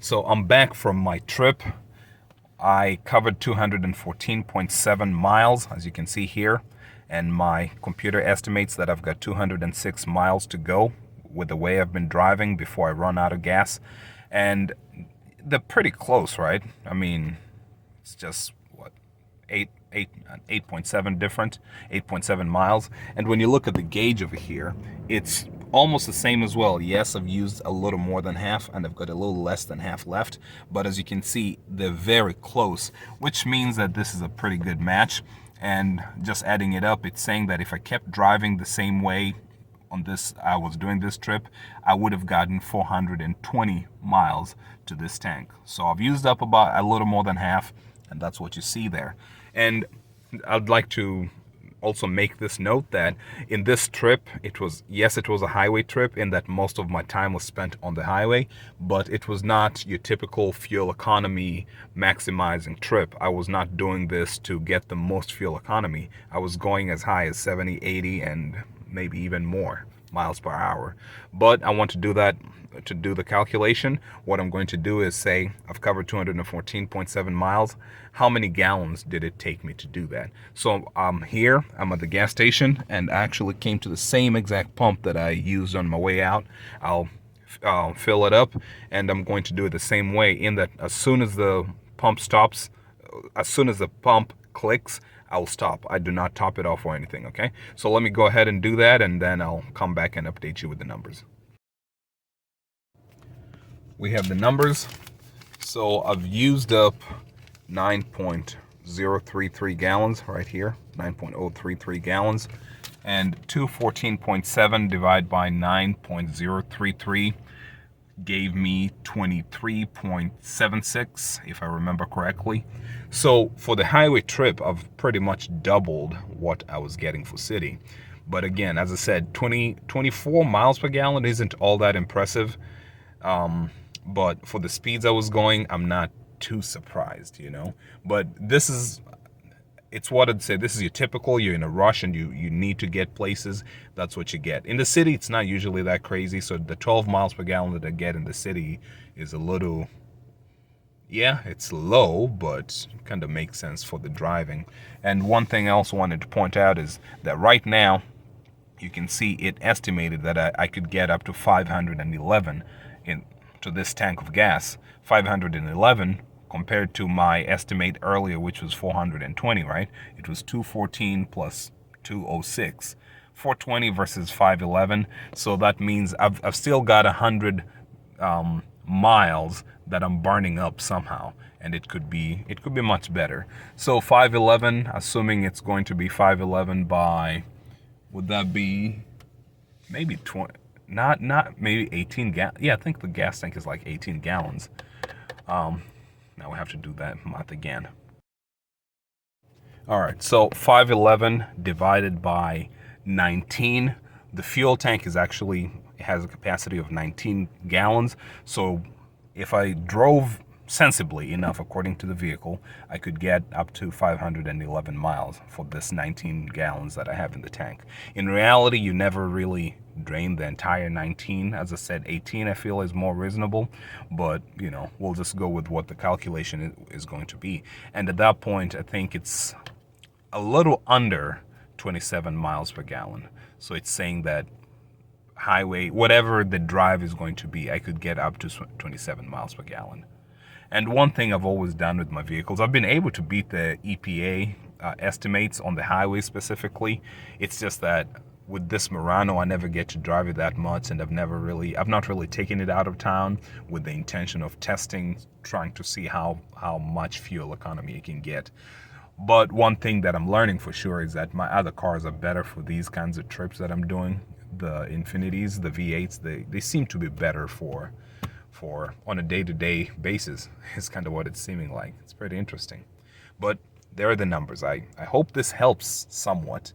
So I'm back from my trip. I covered 214.7 miles, as you can see here, and my computer estimates that I've got 206 miles to go with the way I've been driving before I run out of gas. And they're pretty close, right? I mean, it's just what, 8.7 different, 8.7 miles. And when you look at the gauge over here, it's almost the same as well. Yes, I've used a little more than half and I've got a little less than half left, but as you can see, they're very close, which means that this is a pretty good match. And just adding it up, it's saying that if I kept driving the same way on this, I was doing this trip, I would have gotten 420 miles to this tank. So I've used up about a little more than half, and that's what you see there. And I'd like to also make this note that in this trip, it was a highway trip in that most of my time was spent on the highway, but it was not your typical fuel economy maximizing trip. I was not doing this to get the most fuel economy. I was going as high as 70, 80, and maybe even more miles per hour. But I want to do that. To do the calculation, what I'm going to do is say I've covered 214.7 miles. How many gallons did it take me to do that? So I'm here, I'm at the gas station, and I actually came to the same exact pump that I used on my way out. I'll fill it up, and I'm going to do it the same way, in that as soon as the pump stops, as soon as the pump clicks, I'll stop. I do not top it off or anything, okay? So let me go ahead and do that, and then I'll come back and update you with the numbers. We have the numbers. So I've used up 9.033 gallons right here, 9.033 gallons, and 214.7 divided by 9.033 gave me 23.76, if I remember correctly. So for the highway trip, I've pretty much doubled what I was getting for city. But again, as I said, 24 miles per gallon isn't all that impressive. But for the speeds I was going, I'm not too surprised, you know. But it's what I'd say. This is your typical, you're in a rush and you need to get places. That's what you get. In the city, it's not usually that crazy. So the 12 miles per gallon that I get in the city is a little, yeah, it's low, but kind of makes sense for the driving. And one thing I also wanted to point out is that right now, you can see it estimated that I could get up to 511 to this tank of gas. 511 compared to my estimate earlier, which was 420, right? It was 214 plus 206. 420 versus 511. So that means I've still got 100 miles that I'm burning up somehow, and it could be much better. So 511, assuming it's going to be 511 by, would that be maybe 20? Not maybe 18 gallons. Yeah, I think the gas tank is like 18 gallons. Now we have to do that math again. All right, so 511 divided by 19. The fuel tank has a capacity of 19 gallons. So if I drove sensibly enough, according to the vehicle, I could get up to 511 miles for this 19 gallons that I have in the tank. In reality, you never really drain the entire 19. As I said, 18 I feel is more reasonable, but you know, we'll just go with what the calculation is going to be. And at that point, I think it's a little under 27 miles per gallon. So it's saying that highway, whatever the drive is going to be, I could get up to 27 miles per gallon. And one thing I've always done with my vehicles, I've been able to beat the EPA estimates on the highway specifically. It's just that with this Murano, I never get to drive it that much, and I've not really taken it out of town with the intention of testing, trying to see how much fuel economy it can get. But one thing that I'm learning for sure is that my other cars are better for these kinds of trips that I'm doing. The Infinities, the V8s, they seem to be better for on a day-to-day basis. Is kind of what it's seeming like. It's pretty interesting. But there are the numbers. I hope this helps somewhat.